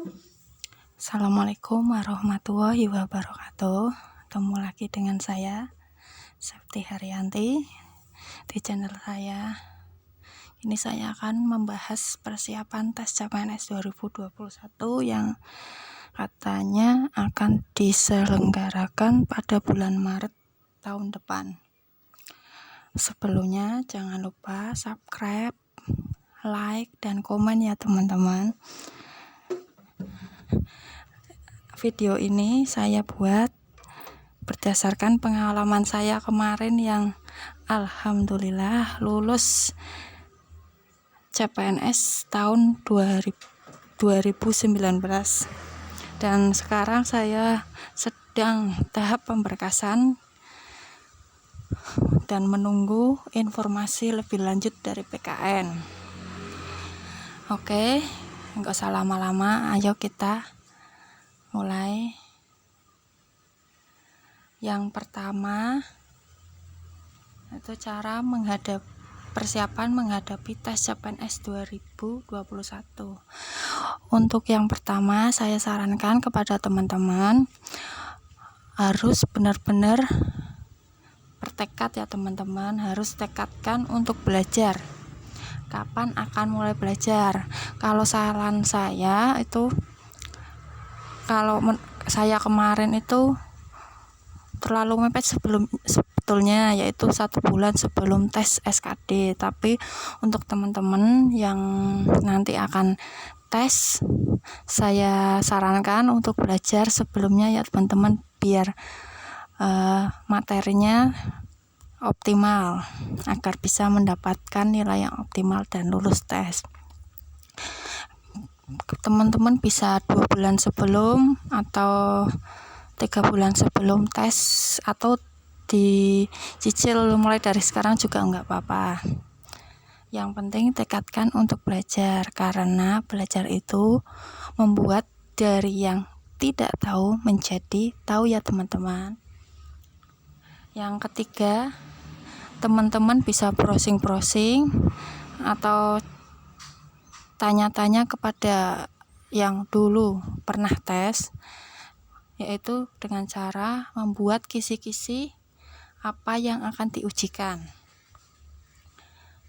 Assalamualaikum warahmatullahi wabarakatuh. Ketemu lagi dengan saya, Septi Haryanti, di channel saya. Ini saya akan membahas persiapan tes CPNS 2021 yang katanya akan diselenggarakan pada bulan Maret tahun depan. Sebelumnya jangan lupa subscribe, like, dan komen ya teman-teman. Video ini saya buat berdasarkan pengalaman saya kemarin yang alhamdulillah lulus CPNS tahun 2019, dan sekarang saya sedang tahap pemberkasan dan menunggu informasi lebih lanjut dari PKN. Oke, nggak usah lama-lama, ayo kita mulai. Yang pertama itu cara persiapan menghadapi tes CPNS 2021. Untuk yang pertama, saya sarankan kepada teman-teman harus benar-benar bertekad ya teman-teman, harus tekadkan untuk belajar. Kapan akan mulai belajar? Kalau saran saya itu, saya kemarin itu terlalu mepet sebetulnya, yaitu 1 bulan sebelum tes SKD. Tapi untuk teman-teman yang nanti akan tes, saya sarankan untuk belajar sebelumnya ya teman-teman, biar materinya optimal, agar bisa mendapatkan nilai yang optimal dan lulus tes. Teman-teman bisa 2 bulan sebelum atau 3 bulan sebelum tes, atau dicicil mulai dari sekarang juga enggak apa-apa. Yang penting tekadkan untuk belajar, karena belajar itu membuat dari yang tidak tahu menjadi tahu ya teman-teman. Yang ketiga, teman-teman bisa browsing-browsing atau tanya-tanya kepada yang dulu pernah tes, yaitu dengan cara membuat kisi-kisi apa yang akan diujikan.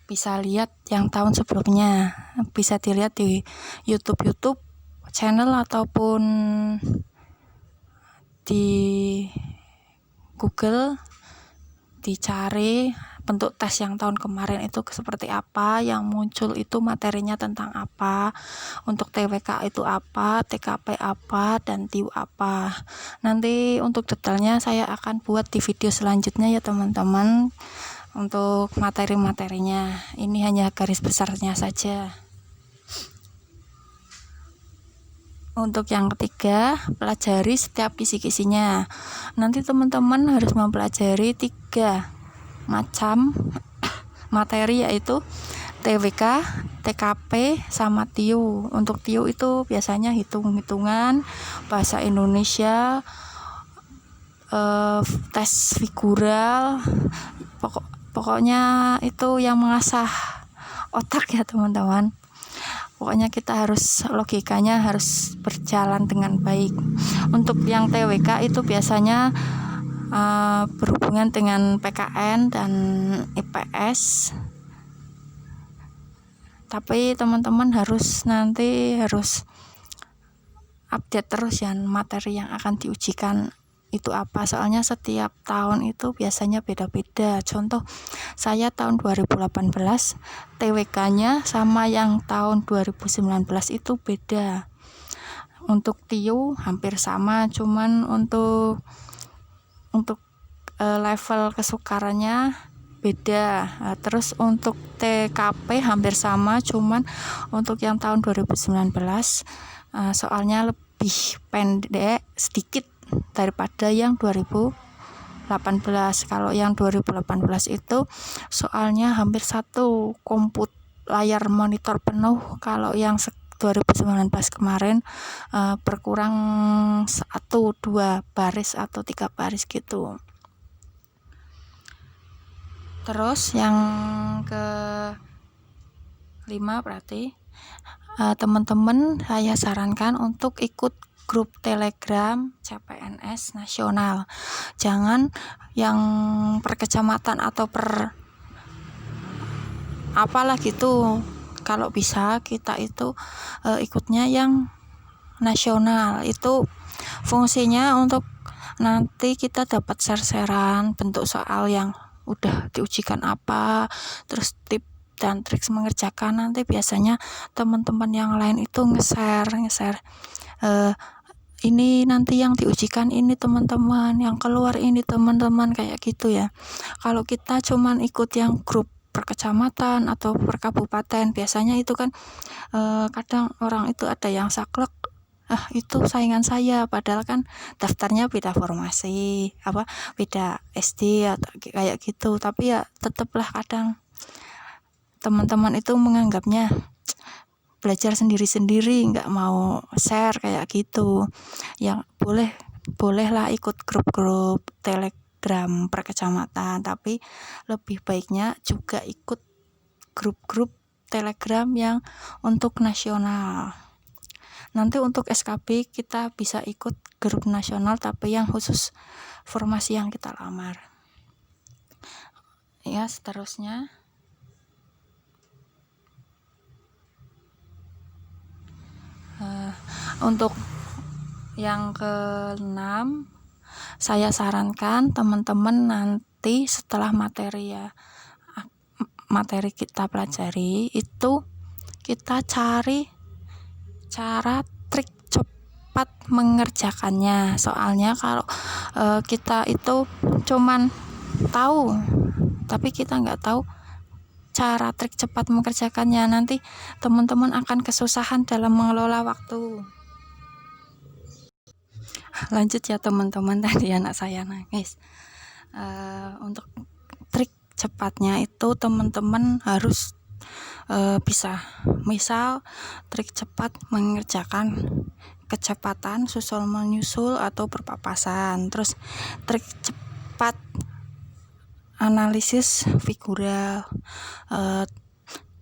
Bisa lihat yang tahun sebelumnya, bisa dilihat di YouTube channel ataupun di Google, dicari bentuk tes yang tahun kemarin itu seperti apa, yang muncul itu materinya tentang apa, untuk TWK itu apa, TKP apa, dan TIW apa. Nanti untuk detailnya saya akan buat di video selanjutnya ya teman-teman. Untuk materi-materinya ini hanya garis besarnya saja. Untuk yang ketiga, pelajari setiap kisi-kisinya. Nanti teman-teman harus mempelajari 3 macam materi, yaitu TWK, TKP, sama TIW. Untuk TIW itu biasanya hitung-hitungan, bahasa Indonesia, tes figural, pokoknya itu yang mengasah otak ya teman-teman. Pokoknya kita harus, logikanya harus berjalan dengan baik. Untuk yang TWK itu biasanya berhubungan dengan PKN dan IPS. Tapi teman-teman harus update terus ya materi yang akan diujikan itu apa, soalnya setiap tahun itu biasanya beda-beda. Contoh saya tahun 2018 TWK-nya sama yang tahun 2019 itu beda. Untuk TIW hampir sama, cuman untuk level kesukarannya beda. Terus untuk TKP hampir sama, cuman untuk yang tahun 2019 soalnya lebih pendek sedikit daripada yang 2018. Kalau yang 2018 itu soalnya hampir 1 layar monitor penuh. Kalau yang 2019 kemarin berkurang 1-2 baris atau 3 baris gitu. Terus yang ke-5 berarti teman-teman saya sarankan untuk ikut grup Telegram CPNS nasional. Jangan yang per kecamatan atau per apalah gitu. Kalau bisa kita itu ikutnya yang nasional. Itu fungsinya untuk nanti kita dapat share-sharean bentuk soal yang udah diujikan apa, terus tip dan trik mengerjakan. Nanti biasanya teman-teman yang lain itu nge-share ini nanti yang diujikan ini teman-teman, yang keluar ini teman-teman, kayak gitu ya. Kalau kita cuman ikut yang grup per kecamatan atau per kabupaten, biasanya itu kan kadang orang itu ada yang saklek, itu saingan saya, padahal kan daftarnya beda formasi, beda SD atau kayak gitu. Tapi ya tetaplah kadang teman-teman itu menganggapnya belajar sendiri-sendiri, nggak mau share kayak gitu. Yang bolehlah ikut grup-grup Telegram per kecamatan, tapi lebih baiknya juga ikut grup-grup Telegram yang untuk nasional. Nanti untuk SKB kita bisa ikut grup nasional tapi yang khusus formasi yang kita lamar. Ya, seterusnya untuk yang ke-6, saya sarankan teman-teman nanti setelah materi kita pelajari itu kita cari cara trik cepat mengerjakannya. Soalnya kalau kita itu cuman tahu tapi kita nggak tahu cara trik cepat mengerjakannya, nanti teman-teman akan kesusahan dalam mengelola waktu. Lanjut ya teman-teman, tadi anak saya nangis. Untuk trik cepatnya itu teman-teman harus bisa, misal trik cepat mengerjakan kecepatan susul menyusul atau berpapasan, terus trik cepat analisis figural,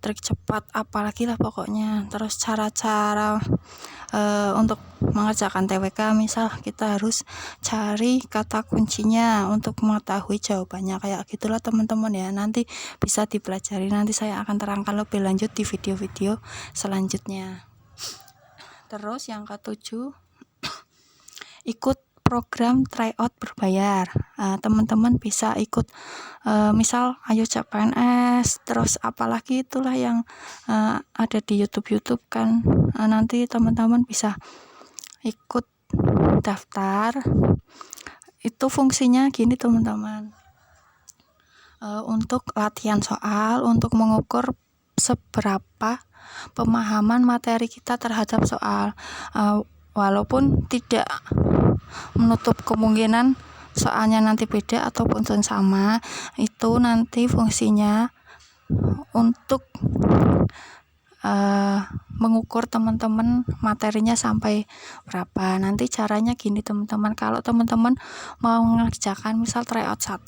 trik cepat apalagi lah pokoknya. Terus cara-cara untuk mengerjakan TWK, misal kita harus cari kata kuncinya untuk mengetahui jawabannya, kayak gitulah teman-teman ya. Nanti bisa dipelajari, nanti saya akan terangkan lebih lanjut di video-video selanjutnya. Terus yang ke-7, ikut program tryout berbayar. Teman-teman bisa ikut misal Ayo CPNS, terus apalagi itulah yang ada di YouTube kan. Nanti teman-teman bisa ikut daftar. Itu fungsinya gini teman-teman, untuk latihan soal, untuk mengukur seberapa pemahaman materi kita terhadap soal, walaupun tidak menutup kemungkinan soalnya nanti beda ataupun sama. Itu nanti fungsinya untuk mengukur teman-teman materinya sampai berapa. Nanti caranya gini teman-teman, kalau teman-teman mau mengerjakan misal tryout 1,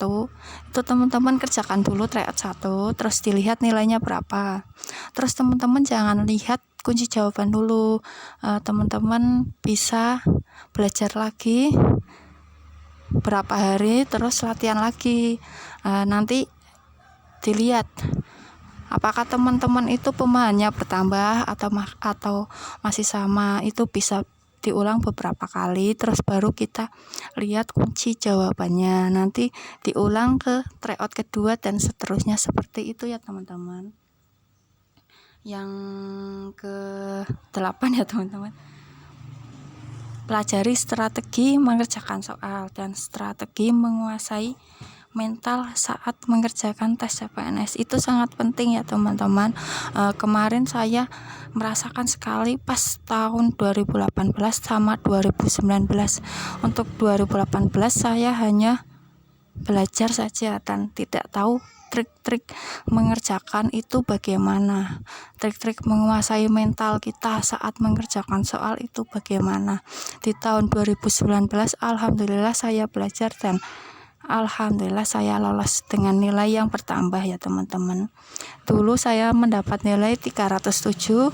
itu teman-teman kerjakan dulu tryout 1, terus dilihat nilainya berapa. Terus teman-teman jangan lihat kunci jawaban dulu, teman-teman bisa belajar lagi berapa hari, terus latihan lagi. Nanti dilihat apakah teman-teman itu pemahamannya bertambah atau masih sama. Itu bisa diulang beberapa kali, terus baru kita lihat kunci jawabannya. Nanti diulang ke tryout kedua dan seterusnya, seperti itu ya teman-teman. Yang ke-8 ya teman-teman, pelajari strategi mengerjakan soal dan strategi menguasai mental saat mengerjakan tes CPNS. Itu sangat penting ya teman-teman. Kemarin saya merasakan sekali pas tahun 2018 sama 2019. Untuk 2018 saya hanya belajar saja dan tidak tahu trik-trik mengerjakan itu bagaimana, trik-trik menguasai mental kita saat mengerjakan soal itu bagaimana. Di tahun 2019 alhamdulillah saya belajar dan Alhamdulillah saya lolos dengan nilai yang bertambah ya teman-teman. Dulu saya mendapat nilai 307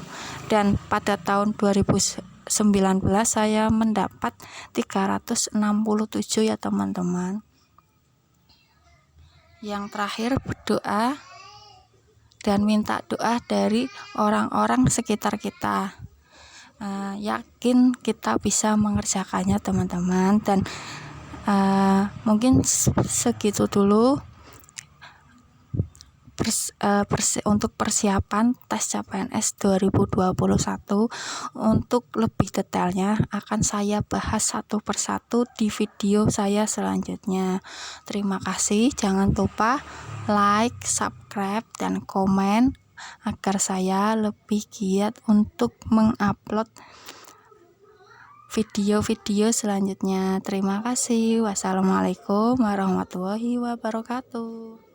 dan pada tahun 2019 saya mendapat 367 ya teman-teman. Yang terakhir, berdoa dan minta doa dari orang-orang sekitar kita. Yakin kita bisa mengerjakannya teman-teman, dan mungkin segitu dulu untuk persiapan tes CPNS 2021. Untuk lebih detailnya akan saya bahas satu persatu di video saya selanjutnya. Terima kasih, jangan lupa like, subscribe, dan komen agar saya lebih giat untuk mengupload video-video selanjutnya. Terima kasih. Wassalamualaikum warahmatullahi wabarakatuh.